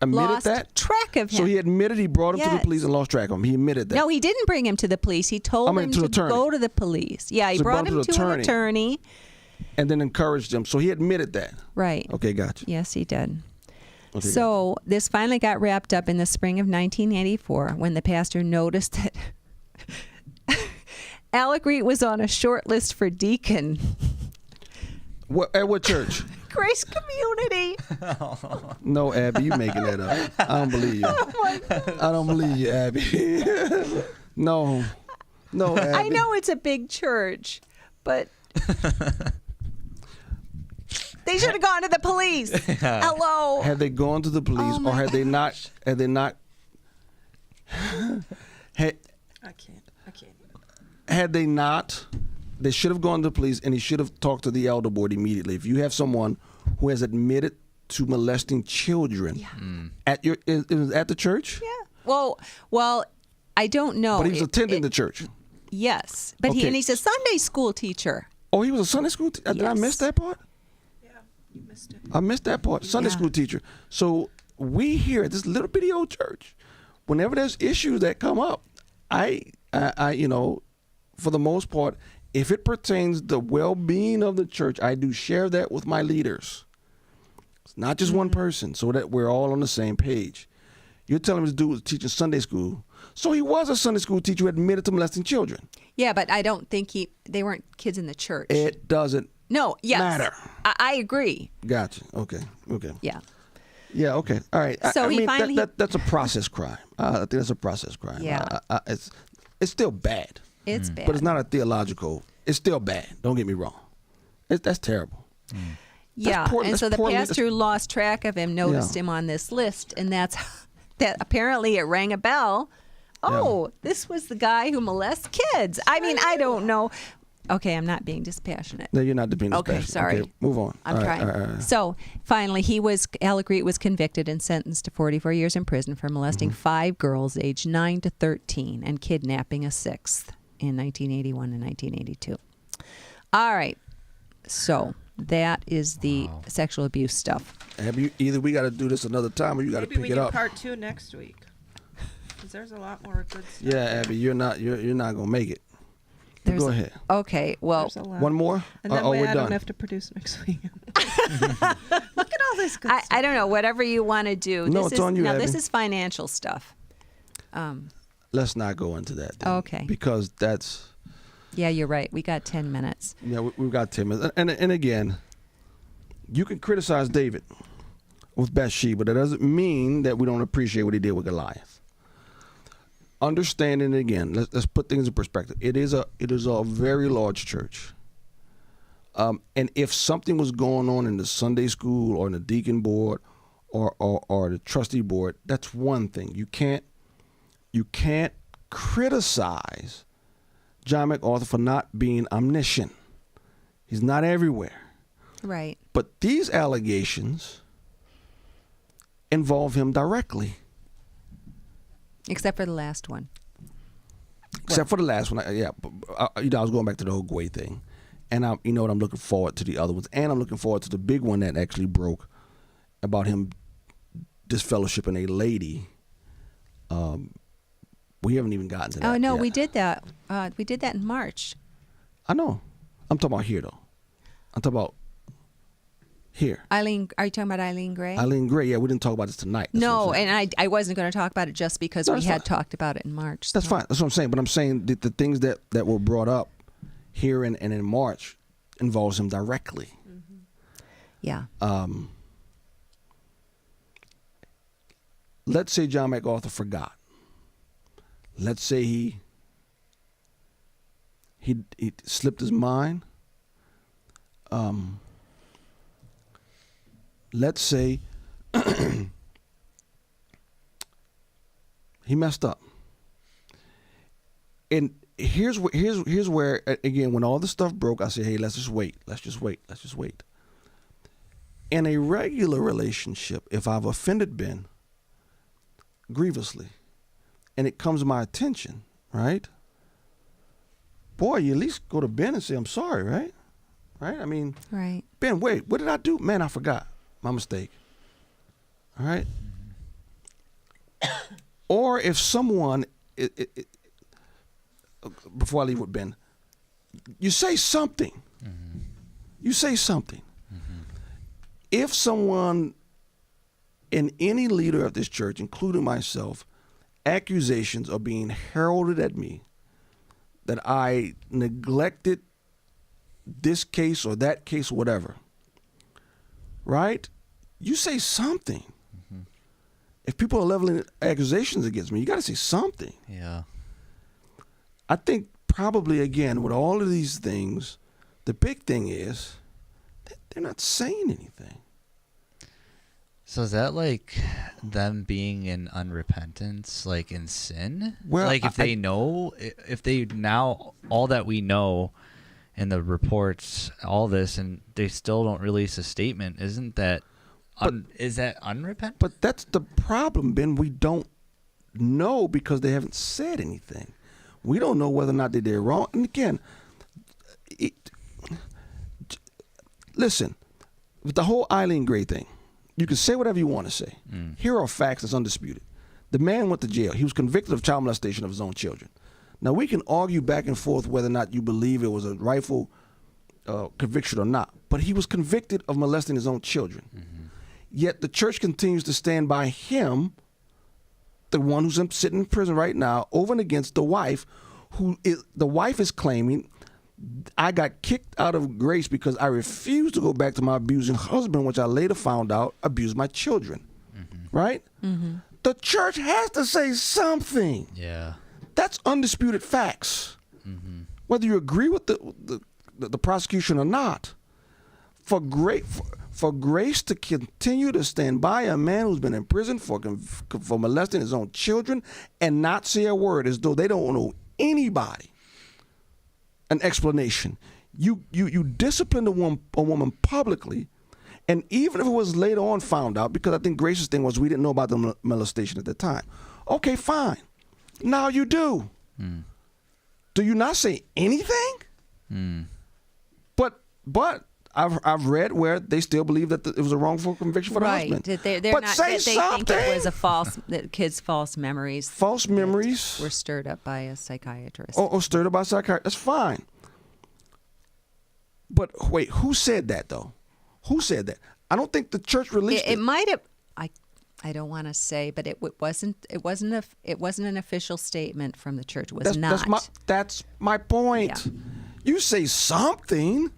admitted Lost that? track of him. So he admitted he brought him to the Yes. police and lost track of him. He admitted that. No, he didn't bring him to the police. He told him to to attorney. go to the police. Yeah, he So brought him to an attorney. And then encouraged him. So he admitted that. Right. Okay, gotcha. Yes, he did. Okay, So this finally got wrapped up in the spring of 1984 when the pastor noticed that Allegrete was on a short list for deacon. At what church? Grace Community. No, Abby, you making that up. I don't believe you. Oh my God. I don't believe you, Abby. No, Abby. I know it's a big church, but they should have gone to the police. Hello. Had they gone to the police, Oh, or had they not? Had they not? Had I can't. had they not? They should have gone to the police, and he should have talked to the elder board immediately. If you have someone who has admitted to molesting children at the church, Yeah. Well, I don't know. but he was attending the church. Yes, but Okay. he's a Sunday school teacher. Oh, he was a Sunday school teacher? Did I miss Yes. that part? Yeah, you missed it. I missed that part. Sunday Yeah. school teacher. So we here at this little bitty old church, whenever there's issues that come up, I For the most part, if it pertains the well-being of the church, I do share that with my leaders. It's not just one person, so that we're all on the same page. You're telling me this dude was teaching Sunday school. So he was a Sunday school teacher who admitted to molesting children. Yeah, but I don't think they weren't kids in the church. It doesn't matter. I agree. Gotcha. Okay. Yeah. Yeah, okay. All right. So I mean, finally... that's a process crime. I think that's a process crime. Yeah. It's still bad. It's bad. But it's not a theological. It's still bad. Don't get me wrong. That's terrible. Yeah, and so the pastor who lost track of him noticed him on this list, and that apparently it rang a bell. Oh, this was the guy who molests kids. I mean, I don't know. Okay, I'm not being dispassionate. No, you're not being dispassionate. Okay, sorry. Okay, move on. I'm trying. All right. So finally, Alec Reed was convicted and sentenced to 44 years in prison for molesting 5 girls aged 9 to 13 and kidnapping a 6th in 1981 and 1982. All right. So that is the sexual abuse stuff. Either we got to do this another time, or you got to pick Maybe it we up. do part 2 next week. Because there's a lot more good stuff. Yeah, Abby, you're not gonna make it. Go ahead. Okay, well, one more. And then we're I done. don't have to produce next week. Look at all this good stuff. I don't know. Whatever you want to do. No, it's on you, Now, Abby. this is financial stuff. Let's not go into that. Then, Okay. Because that's. Yeah, you're right. We got 10 minutes. Yeah, we've got 10 minutes. And again, you can criticize David with Bathsheba. That doesn't mean that we don't appreciate what he did with Goliath. Understanding again, let's put things in perspective. It is a very large church. And if something was going on in the Sunday school or in the deacon board or the trustee board, that's one thing. You can't criticize John MacArthur for not being omniscient. He's not everywhere. Right. But these allegations involve him directly. Except for the last one. Except for the last one, I was going back to the whole Gway thing, and I'm looking forward to the other ones, and I'm looking forward to the big one that actually broke about him disfellowshipping a lady. We haven't even gotten to that. Oh no, yet. we did that. We did that in March. I know. I'm talking about here though. I'm talking about here. Eileen, are you talking about Eileen Gray? Eileen Gray, yeah, we didn't talk about this tonight. That's No, and I wasn't going to talk about it just because we had talked about it in March. That's fine. That's what I'm saying. But I'm saying that the things that were brought up here and in March involves him directly. Mm-hmm. Yeah. Let's say John MacArthur forgot. Let's say he slipped his mind. Let's say he messed up. And here's where again, when all this stuff broke, I said, hey, let's just wait. In a regular relationship, if I've offended Ben grievously and it comes to my attention, right? Boy, you at least go to Ben and say, I'm sorry, right? Right? I mean, right. Ben, wait, what did I do? Man, I forgot. My mistake. All right? Or if someone, before I leave with Ben, you say something. Mm-hmm. You say something. Mm-hmm. If someone and any leader of this church, including myself, accusations are being heralded at me that I neglected this case or that case or whatever, right? You say something. Mm-hmm. If people are leveling accusations against me, you got to say something. Yeah. I think probably, again, with all of these things, the big thing is they're not saying anything. So is that like them being in unrepentance, like in sin? Well, like if they now, all that we know in the reports, all this, and they still don't release a statement, isn't that, is that unrepentant? But that's the problem, Ben. We don't know because they haven't said anything. We don't know whether or not they did wrong. And again, listen, with the whole Eileen Gray thing, you can say whatever you want to say. Here are facts that's undisputed. The man went to jail. He was convicted of child molestation of his own children. Now, we can argue back and forth whether or not you believe it was a rightful conviction or not, but he was convicted of molesting his own children. Yet the church continues to stand by him, the one who's sitting in prison right now, over and against the wife, the wife is claiming, I got kicked out of grace because I refused to go back to my abusing husband, which I later found out abused my children. Right? The church has to say something. Yeah. That's undisputed facts. Whether you agree with the prosecution or not. For grace to continue to stand by a man who's been in prison for molesting his own children and not say a word as though they don't owe anybody an explanation. You disciplined a woman publicly, and even if it was later on found out, because I think Grace's thing was we didn't know about the molestation at the time. Okay, fine. Now you do. Do you not say anything? But I've read where they still believe that it was a wrongful conviction for the husband. They're but not, say they something. think it was that kids' false memories. False memories were stirred up by a psychiatrist. Or stirred up by a psychiatrist. That's fine. But wait, who said that though? Who said that? I don't think the church released it. It might have. I don't want to say, but it wasn't an official statement from the church. It was not. That's my point. Yeah. You say something,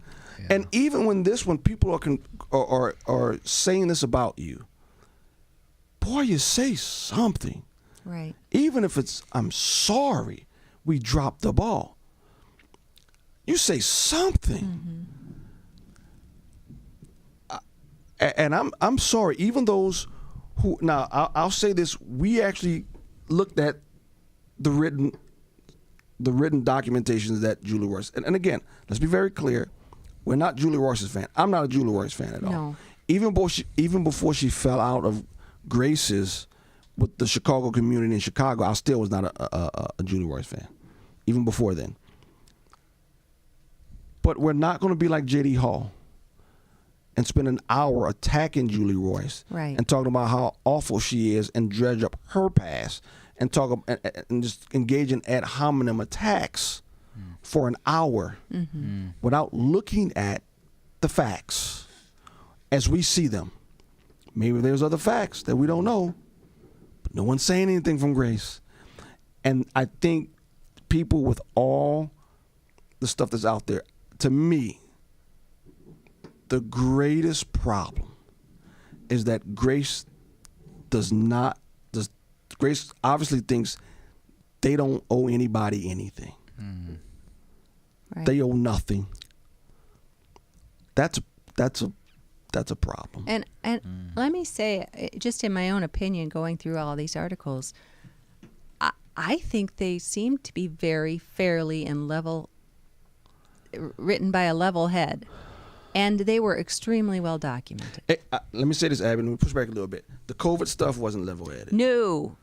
and even when people are saying this about you, boy, you say something. Right. Even if it's I'm sorry, we dropped the ball. You say something. And I'm sorry. Even those who now I'll say this: we actually looked at the written documentations that Julie Royce, and again, let's be very clear: we're not Julie Royce's fan. I'm not a Julie Royce fan at all. No. Even before she fell out of graces with the Chicago community in Chicago, I still was not a Julie Royce fan, even before then. But we're not going to be like J.D. Hall and spend an hour attacking Julie Royce, right, and talking about how awful she is and dredge up her past and talk and just engage in ad hominem attacks for an hour without looking at the facts as we see them. Maybe there's other facts that we don't know, but no one's saying anything from Grace. And I think people with all the stuff that's out there, to me, the greatest problem is that Grace Grace obviously thinks they don't owe anybody anything. Right. They owe nothing. That's a problem. And let me say, just in my own opinion, going through all these articles, I think they seem to be very fairly and written by a level head. And they were extremely well documented. Hey, let me say this, Abby. Let me push back a little bit. The COVID stuff wasn't level-headed. No.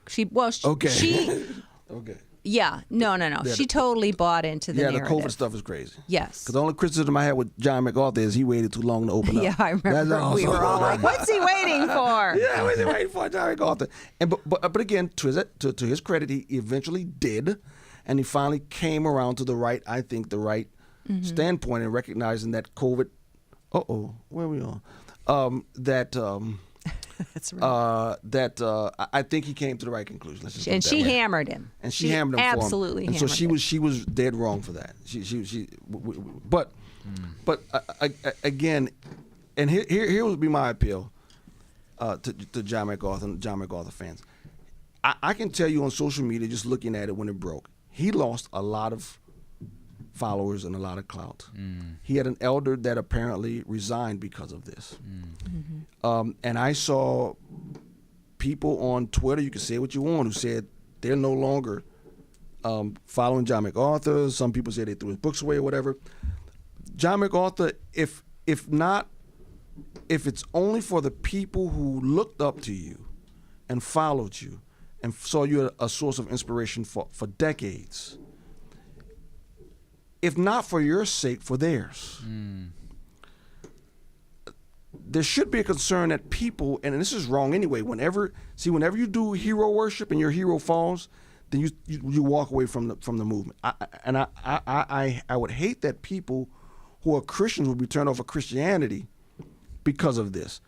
Okay. Okay. Yeah. No. Yeah, she totally bought into the narrative. The COVID stuff is crazy. Yes. Because the only criticism I had with John MacArthur is he waited too long to open up. Yeah, I remember. We were all like, what's he waiting for? Yeah, what's he waiting for, John MacArthur? And but again, to his credit, he eventually did, and he finally came around to the right standpoint and recognizing that COVID. Where are we on? That's right. I think he came to the right conclusion. Let's just put it And that she way. hammered him. And she hammered him absolutely for him. And so hammered she was dead wrong for that. But again, and here would be my appeal to John MacArthur and John MacArthur fans. I can tell you on social media, just looking at it when it broke, he lost a lot of followers and a lot of clout. He had an elder that apparently resigned because of this. And I saw people on Twitter, you can say what you want, who said they're no longer following John MacArthur. Some people say they threw his books away or whatever. John MacArthur, if it's only for the people who looked up to you and followed you and saw you a source of inspiration for decades, if not for your sake, for theirs. There should be a concern that people, and this is wrong anyway, whenever you do hero worship and your hero falls, then you walk away from the movement. I would hate that people who are Christians would be turned off of Christianity because of this.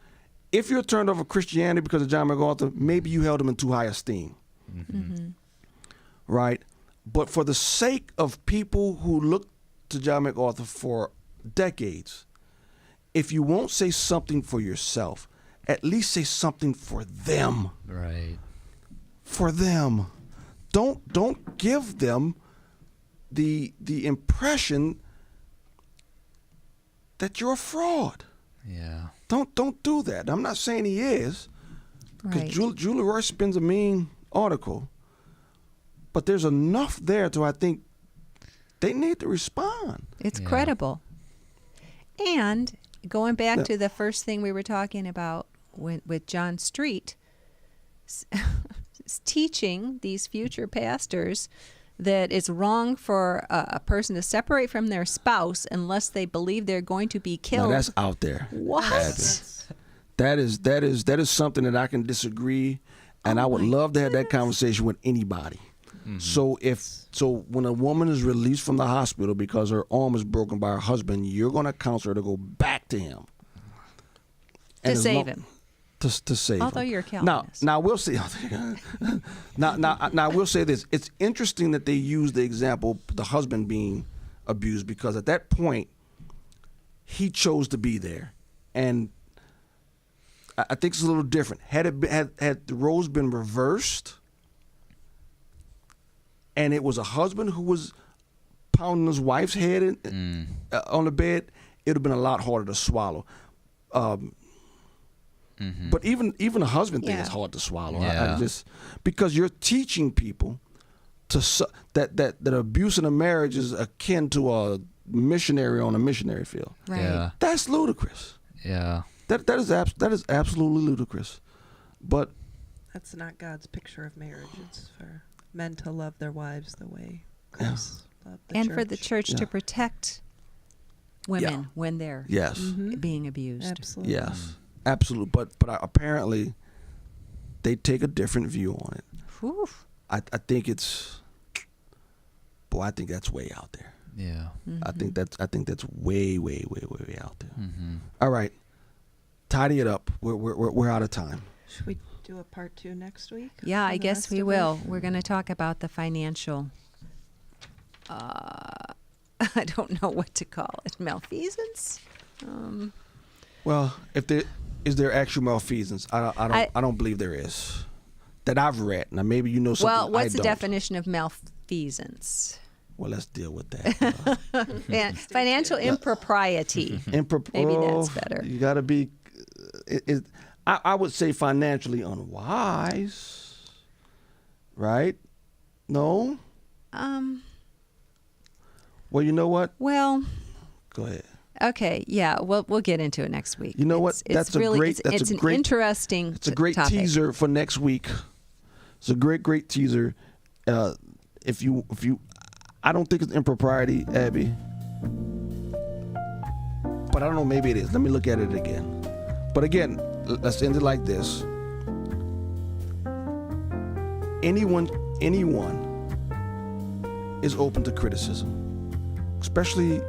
If you're turned off of Christianity because of John MacArthur, maybe you held him in too high esteem, right? But for the sake of people who look to John MacArthur for decades, if you won't say something for yourself, at least say something for them. Right. For them. Don't give them the impression that you're a fraud. Yeah. Don't do that. I'm not saying he is, because Right. Julie Royce spins a mean article, but there's enough there to, I think, they need to respond. It's Yeah. credible. And going back Yeah. to the first thing we were talking about with John Street, teaching these future pastors that it's wrong for a person to separate from their spouse unless they believe they're going to be Now killed. that's out there. What? That is something that I can disagree, and I would my love to have that conversation with anybody. So when a woman is released from the hospital because her arm is broken by her husband, you're going to counsel her to go back to him To as save long- him. To save Although him. you're a Calvinist. Now we'll see. now we'll say this. It's interesting that they use the example the husband being abused, because at that point he chose to be there, and I think it's a little different. Had the roles been reversed, and it was a husband who was pounding his wife's head on the bed, it would have been a lot harder to swallow. But even a husband thing is hard to swallow. Yeah. I just, because you're teaching people that abuse in a marriage is akin to a missionary on a missionary field. Right. Yeah. That's ludicrous. Yeah. That is absolutely ludicrous. But That's not God's picture of marriage. It's for men to love their wives the way Christ loved the And church. for the church to Yeah. protect women when they're yes, being abused. Absolutely. yes, absolutely. But apparently they take a different view on it. Whew. I think it's, boy, I think that's way out there. Yeah. I think that's way out there. All right, tidy it up. We're out of time. Should we do a part 2 next week? Yeah, on I the guess rest we of will. it? We're going to talk about the financial, I don't know what to call it, malfeasance? Well, is there actual malfeasance? I don't believe there is. That I've read. Now maybe you know something. Well, what's the I don't. definition of malfeasance? Well, let's deal with that. And financial impropriety. Maybe that's better. You got to be. I would say financially unwise, right? No. Well, you know what? Well, Go ahead. okay, yeah, we'll get into it next week. You know what? It's an interesting It's a great topic. teaser for next week. It's a great teaser. If you, I don't think it's impropriety, Abby. But I don't know. Maybe it is. Let me look at it again. But again, let's end it like this. Anyone is open to criticism, especially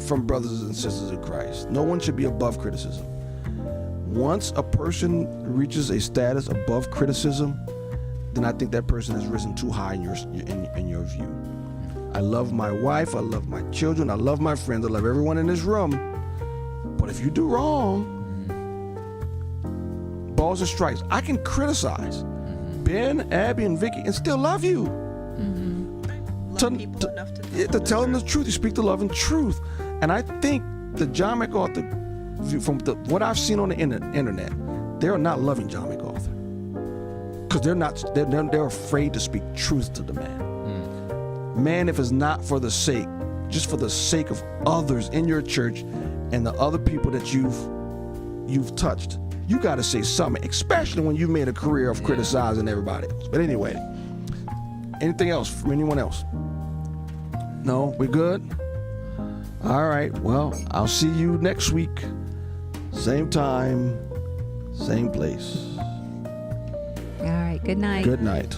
from brothers and sisters in Christ. No one should be above criticism. Once a person reaches a status above criticism, then I think that person has risen too high in your view. I love my wife, I love my children, I love my friends, I love everyone in this room. But if you do wrong, balls and strikes. I can criticize Ben, Abby, and Vicki and still love you. Love people enough to tell them the truth. You speak the love and truth. And I think the John MacArthur view, from what I've seen on the internet, they're not loving John MacArthur. Because they're afraid to speak truth to the man. Man, if it's not for the sake, just for the sake of others in your church and the other people that you've touched, you got to say something, especially when you've made a career of criticizing everybody else. But anyway, anything else from anyone else? No, we good? All right, well, I'll see you next week. Same time, same place. All right, good night. Good night.